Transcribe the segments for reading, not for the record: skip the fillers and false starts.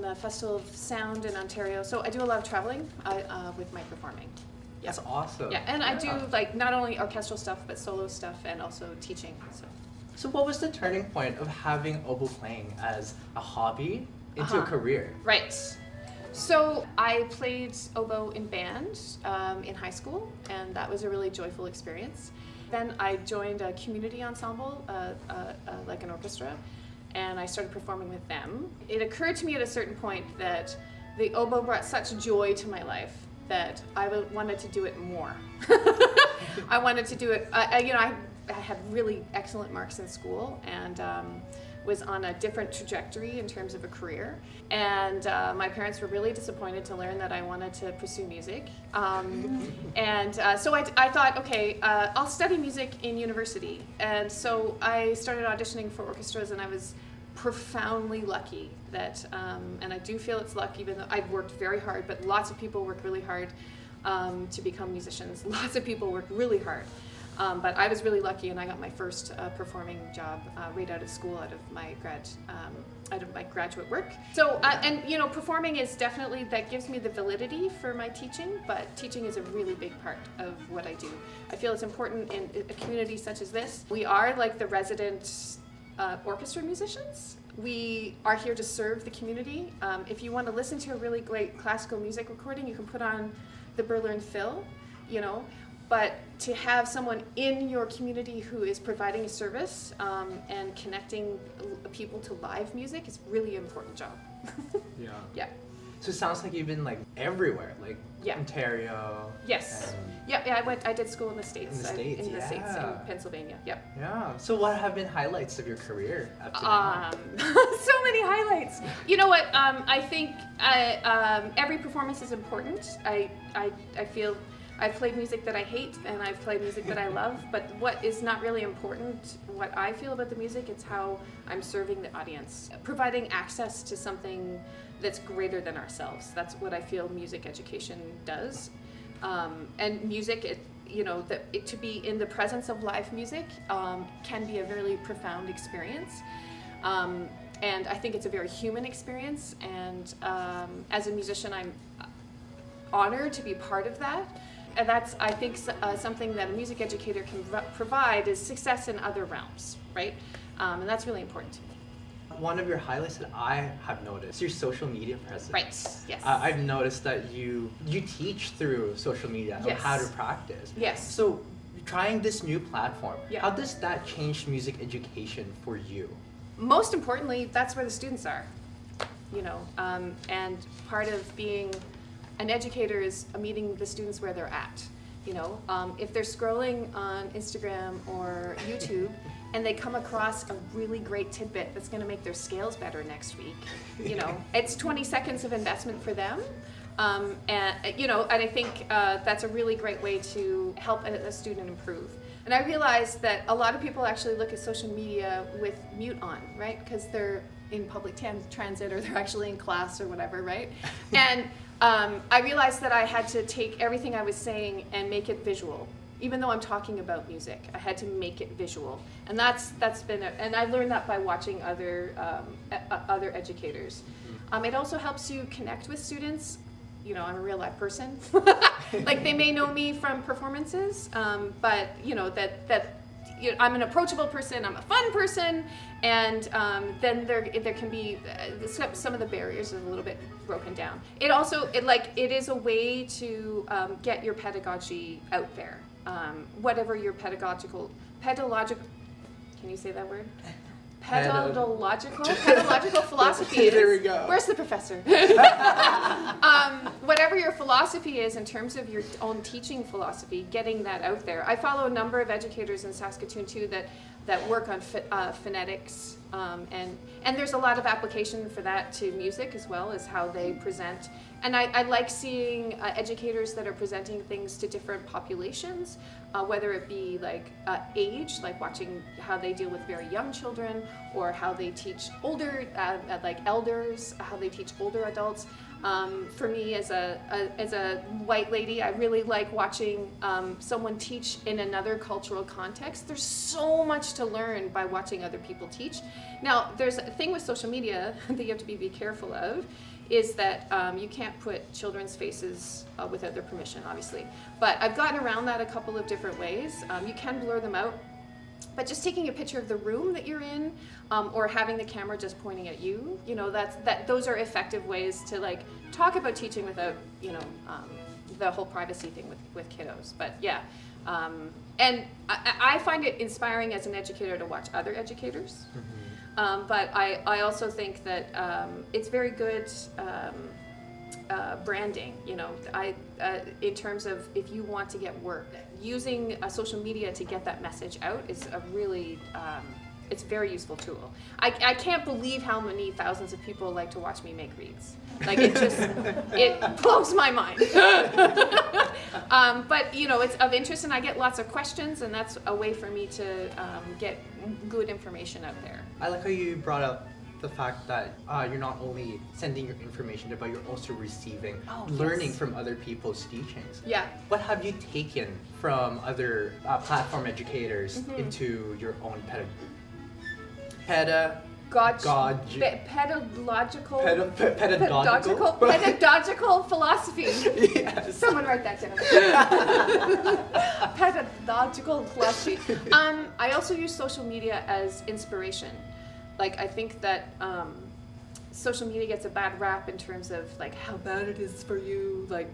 the Festival of Sound in Ontario. So I do a lot of traveling with my performing. Yeah. That's awesome. Yeah, and I do like not only orchestral stuff, but solo stuff and also teaching. So what was the turning point of having oboe playing as a hobby into a career? Right. So I played oboe in band in high school, and that was a really joyful experience. Then I joined a community ensemble, like an orchestra, and I started performing with them. It occurred to me at a certain point that the oboe brought such joy to my life that I wanted to do it more. I wanted to do it, I had really excellent marks in school and was on a different trajectory in terms of a career. And my parents were really disappointed to learn that I wanted to pursue music. So I thought, okay, I'll study music in university. And so I started auditioning for orchestras, and I was profoundly lucky that, and I do feel it's luck, even though I've worked very hard, but lots of people work really hard to become musicians. Lots of people work really hard. But I was really lucky, and I got my first performing job right out of school, out of my graduate work. So, performing is definitely, that gives me the validity for my teaching, but teaching is a really big part of what I do. I feel it's important in a community such as this. We are like the resident orchestra musicians. We are here to serve the community. If you want to listen to a really great classical music recording, you can put on the Berlin Phil, but to have someone in your community who is providing a service and connecting people to live music is a really important job. Yeah. Yeah. So it sounds like you've been like everywhere, like Ontario. Yes. I did school in the States. In the States, in Pennsylvania. Yep. Yeah. So what have been highlights of your career up to now? So many highlights. You know what? I think every performance is important. I feel I've played music that I hate, and I've played music that I love, but what is not really important, what I feel about the music, it's how I'm serving the audience. Providing access to something that's greater than ourselves. That's what I feel music education does. And music, to be in the presence of live music can be a really profound experience. And I think it's a very human experience, and as a musician, I'm honored to be part of that. And that's, I think, something that a music educator can provide is success in other realms, right? And that's really important to me. One of your highlights that I have noticed is your social media presence. Right, yes. I've noticed that you teach through social media on how to practice. Yes. So trying this new platform, how does that change music education for you? Most importantly, that's where the students are, and part of being an educator is meeting the students where they're at. If they're scrolling on Instagram or YouTube and they come across a really great tidbit that's going to make their scales better next week, it's 20 seconds of investment for them. And I think that's a really great way to help a student improve. And I realized that a lot of people actually look at social media with mute on, right? Because they're in public transit or they're actually in class or whatever, right? And I realized that I had to take everything I was saying and make it visual. Even though I'm talking about music, I had to make it visual. And that's been, and I learned that by watching other educators. It also helps you connect with students. I'm a real life person. Like, they may know me from performances, but I'm an approachable person, I'm a fun person, and then there can be some of the barriers are a little bit broken down. It is a way to get your pedagogy out there. Whatever your pedagogical, can you say that word? Pedagogical philosophy is. There we go. Where's the professor? Whatever your philosophy is in terms of your own teaching philosophy, getting that out there. I follow a number of educators in Saskatoon too that work on phonetics, and there's a lot of application for that to music as well as how they present. And I like seeing educators that are presenting things to different populations, whether it be like age, like watching how they deal with very young children, or how they teach older, like elders, how they teach older adults. For me, as a white lady, I really like watching someone teach in another cultural context. There's so much to learn by watching other people teach, Now, there's a thing with social media that you have to be careful of, is that you can't put children's faces without their permission, obviously. But I've gotten around that a couple of different ways. You can blur them out, but just taking a picture of the room that you're in, or having the camera just pointing at you, those are effective ways to like talk about teaching without, the whole privacy thing with kiddos. But yeah, and I find it inspiring as an educator to watch other educators. But I also think that it's very good branding. In terms of if you want to get work, using social media to get that message out is a really it's a very useful tool. I can't believe how many thousands of people like to watch me make reads. Like it blows my mind. But it's of interest, and I get lots of questions, and that's a way for me to get good information out there. I like how you brought up the fact that you're not only sending your information, but you're also receiving, learning from other people's teachings. Yeah. What have you taken from other platform educators into your own pedagogical philosophy? Yes. Someone write that down. Pedagogical philosophy. I also use social media as inspiration. Like, I think that social media gets a bad rap in terms of like how bad it is for you, like,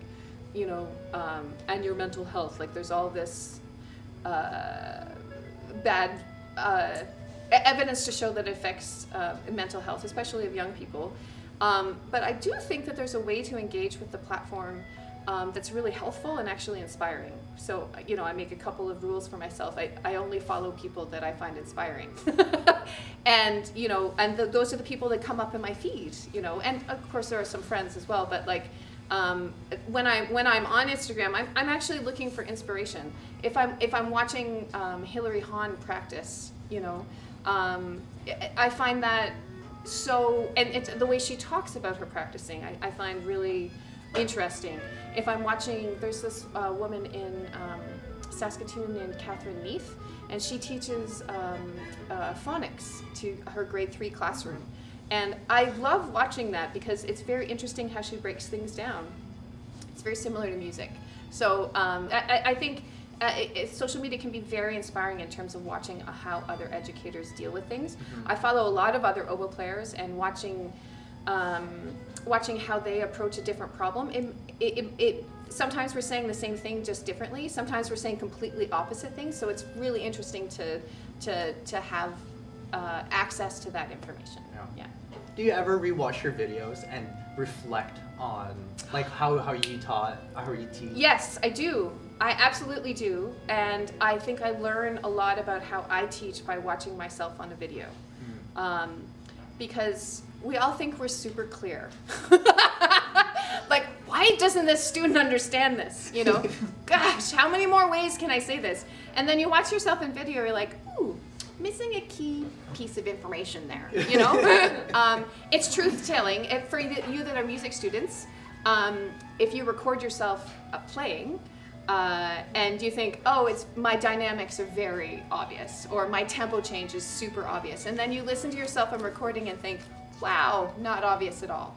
and your mental health. Like, there's all this bad evidence to show that it affects mental health, especially of young people. But I do think that there's a way to engage with the platform that's really helpful and actually inspiring. So, I make a couple of rules for myself. I only follow people that I find inspiring. And, those are the people that come up in my feed, and of course there are some friends as well, but like, when I'm on Instagram, I'm actually looking for inspiration. If I'm watching Hilary Hahn practice, I find that and it's the way she talks about her practicing, I find really interesting. If I'm watching, there's this woman in Saskatoon named Catherine Neath, and she teaches phonics to her grade 3 classroom. And I love watching that because it's very interesting how she breaks things down. It's very similar to music. So I think social media can be very inspiring in terms of watching how other educators deal with things. I follow a lot of other oboe players, and watching how they approach a different problem. Sometimes we're saying the same thing just differently. Sometimes we're saying completely opposite things. So it's really interesting to have access to that information. Yeah. Do you ever rewatch your videos and reflect on like how you taught, how you teach? Yes, I do. I absolutely do. And I think I learn a lot about how I teach by watching myself on a video. Because we all think we're super clear. Like, why doesn't this student understand this? Gosh, how many more ways can I say this? And then you watch yourself in video, you're like, ooh, missing a key piece of information there, It's truth-telling. And for you that are music students, if you record yourself playing, and you think, it's my dynamics are very obvious, or my tempo change is super obvious, and then you listen to yourself on recording and think, wow, not obvious at all.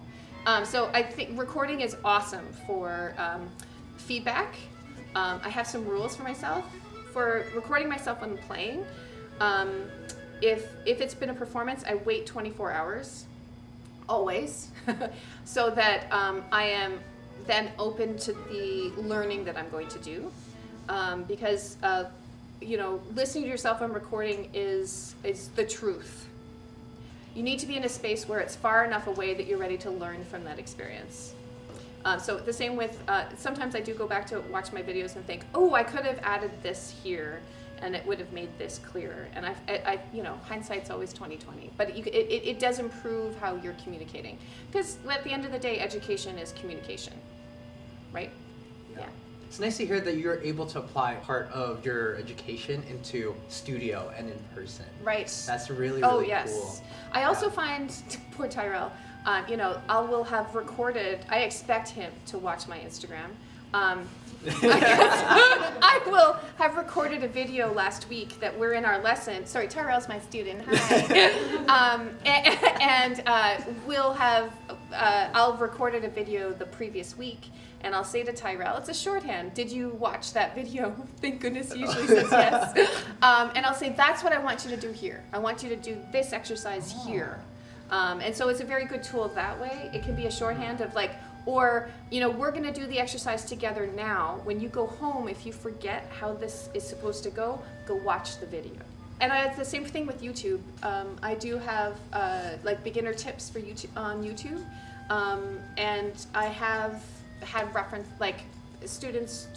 So I think recording is awesome for feedback. I have some rules for myself. For recording myself when playing, if it's been a performance, I wait 24 hours, always, so that I am then open to the learning that I'm going to do, because listening to yourself on recording is the truth. You need to be in a space where it's far enough away that you're ready to learn from that experience. So the same with, sometimes I do go back to watch my videos and think, I could have added this here, and it would have made this clearer. And I hindsight's always 20/20, but it does improve how you're communicating. Because at the end of the day, education is communication, right? Yeah. It's nice to hear that you're able to apply part of your education into studio and in person. Right. That's really, really yes. cool. I also find, poor Tyrell, I will have recorded, I expect him to watch my Instagram. I will have recorded a video last week that we're in our lesson. Sorry, Tyrell's my student. Hi. We'll have, I'll recorded a video the previous week, and I'll say to Tyrell, it's a shorthand. Did you watch that video? Thank goodness he usually says yes. And I'll say, that's what I want you to do here. I want you to do this exercise here. And so it's a very good tool that way. It can be a shorthand of like, or, you know, we're going to do the exercise together now. When you go home, if you forget how this is supposed to go watch the video. And it's the same thing with YouTube. I do have like beginner tips for YouTube on YouTube. And I have had reference, like students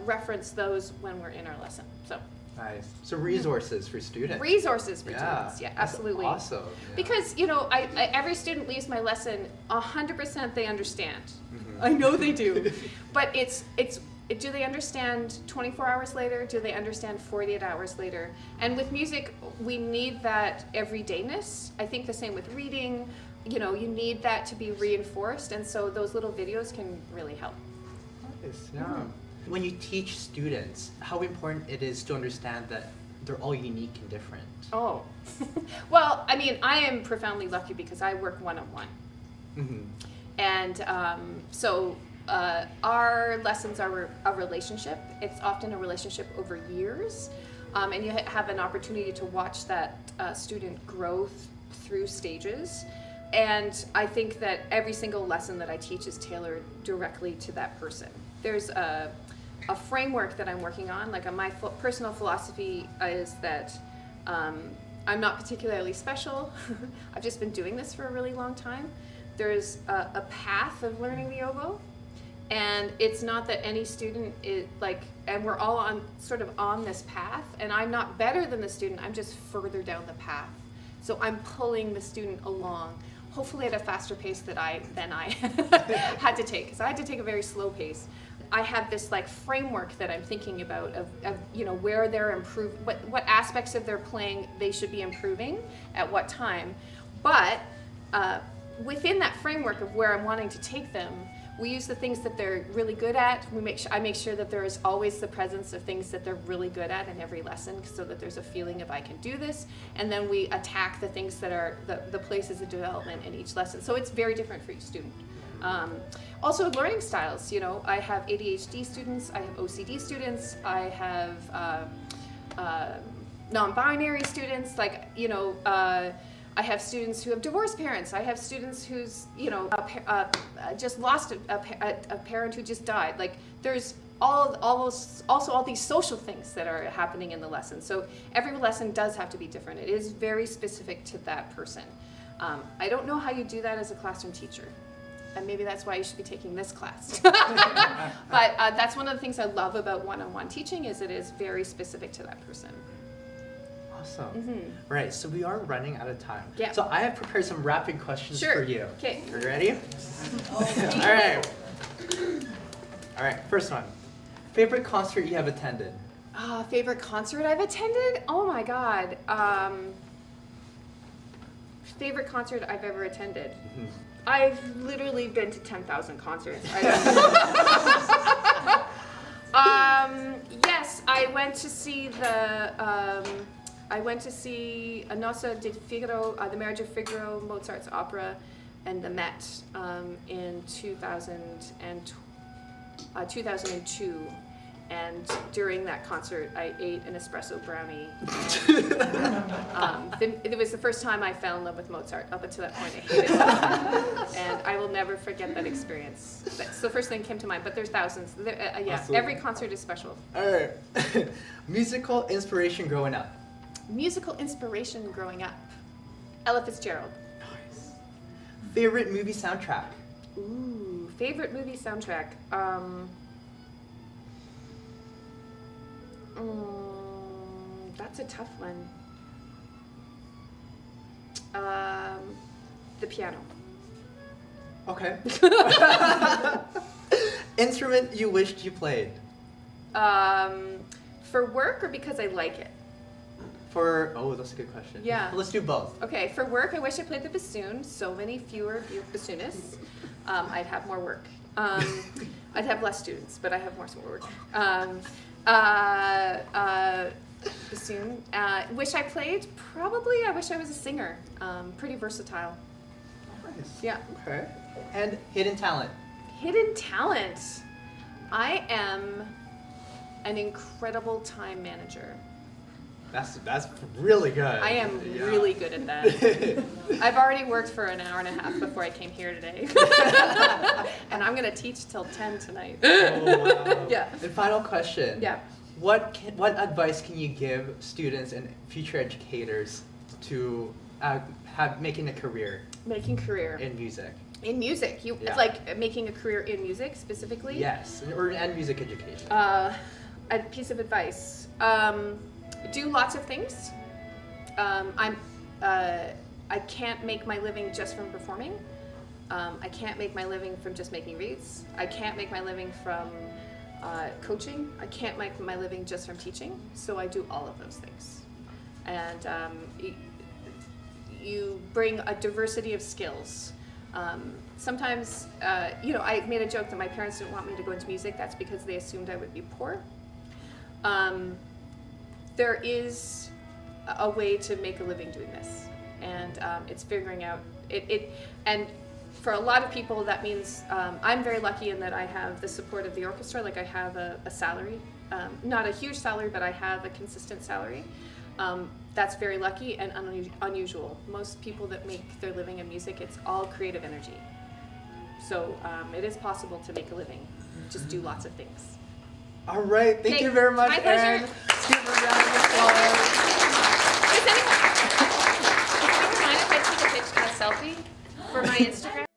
reference those when we're in our lesson. So. Nice. So resources for students. Resources for students, yeah, absolutely. That's awesome. Yeah. Because, you know, I every student leaves my lesson 100% they understand. Mm-hmm. I know they do. But do they understand 24 hours later? Do they understand 48 hours later? And with music, we need that everydayness. I think the same with reading. You know, you need that to be reinforced. And so those little videos can really help. Nice, yeah. Mm-hmm. When you teach students, how important it is to understand that they're all unique and different. Oh, well, I mean, I am profoundly lucky because I work one-on-one. Mm-hmm. And so our lessons are a relationship. It's often a relationship over years. And you have an opportunity to watch that student grow through stages. And I think that every single lesson that I teach is tailored directly to that person. There's a framework that I'm working on. Like my personal philosophy is that I'm not particularly special. I've just been doing this for a really long time. There's a path of learning the oboe, and it's not that any student is like, and we're all on this path, and I'm not better than the student, I'm just further down the path. So I'm pulling the student along, hopefully at a faster pace than I had to take, because I had to take a very slow pace. I have this like framework that I'm thinking about of you know, where they're what aspects of their playing they should be improving at what time. But within that framework of where I'm wanting to take them, we use the things that they're really good at. I make sure that there is always the presence of things that they're really good at in every lesson, so that there's a feeling of I can do this. And then we attack the things that are the places of development in each lesson. So it's very different for each student. Also learning styles, you know, I have ADHD students, I have OCD students, I have non-binary students, like, you know, I have students who have divorced parents, I have students who's, you know, just lost a parent who just died. Like there's all these social things that are happening in the lesson. So every lesson does have to be different. It is very specific to that person. I don't know how you do that as a classroom teacher. And maybe that's why you should be taking this class. But that's one of the things I love about one-on-one teaching is it is very specific to that person. Awesome. Mm-hmm. Right, so we are running out of time. Yeah. So I have prepared some rapid questions for you. Okay. Are you ready? Okay. All right, first one. Favorite concert you have attended? Favorite concert I've attended? Oh my God. Favorite concert I've ever attended? Mm-hmm. I've literally been to 10,000 concerts. Yes, I went to see A Noce di Figaro, The Marriage of Figaro, Mozart's opera, and the Met in 2002. And during that concert, I ate an espresso brownie. It was the first time I fell in love with Mozart. Up until that point, I hated him. And I will never forget that experience. That's the first thing that came to mind, but there's thousands. Yeah, every concert is special. All right. Musical inspiration growing up? Musical inspiration growing up? Ella Fitzgerald. Nice. Favorite movie soundtrack? Ooh, favorite movie soundtrack? That's a tough one. The piano. Okay. Instrument you wished you played? For work or because I like it? That's a good question. Yeah. Let's do both. Okay, for work I wish I played the bassoon. So many fewer bassoonists. I'd have more work. I'd have less students, but I have more work. Bassoon. Wish I played? Probably. I wish I was a singer. Pretty versatile. Nice. Yeah. Okay. And hidden talent. Hidden talent. I am an incredible time manager. That's really good. I am really good at that. I've already worked for an hour and a half before I came here today. And I'm going to teach till 10 tonight. Oh, wow. Yeah. And final question. Yeah. What advice can you give students and future educators to making a career Making career. in music? In music. Yeah. Like making a career in music specifically? Yes, and music education. A piece of advice. Do lots of things. I can't make my living just from performing. I can't make my living from just making reads. I can't make my living from coaching. I can't make my living just from teaching. So I do all of those things. And you bring a diversity of skills. Sometimes, I made a joke that my parents didn't want me to go into music. That's because they assumed I would be poor. There is a way to make a living doing this, and it's figuring out it. And for a lot of people, that means I'm very lucky in that I have the support of the orchestra. Like I have a salary, not a huge salary, but I have a consistent salary. That's very lucky and unusual. Most people that make their living in music, it's all creative energy. So it is possible to make a living. Just do lots of things. All right, thank you very much, my Erin. pleasure. Let's give a round of applause. Does anyone mind if I take a selfie for my Instagram?